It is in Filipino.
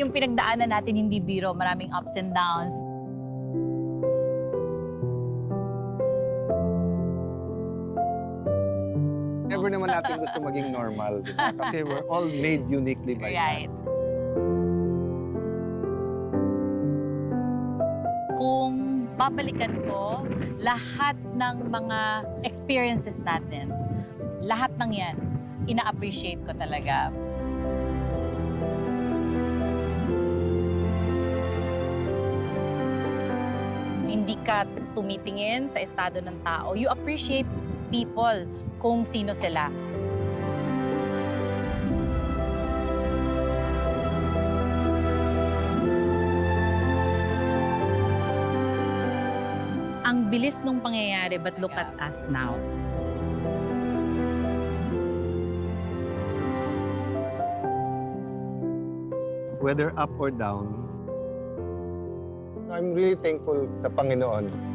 yung pinagdaanan natin hindi biro, maraming ups and downs. Never naman natin gusto maging normal, di ba? Kasi we're all made uniquely by Right. God. Kung babalikan ko, lahat ng mga experiences natin, lahat ng yan, ina-appreciate ko talaga. Hindi ka tumitingin sa estado ng tao. You appreciate people kung sino sila. Ang bilis nung pangyayari, but look at us now. Whether up or down, I'm really thankful sa Panginoon.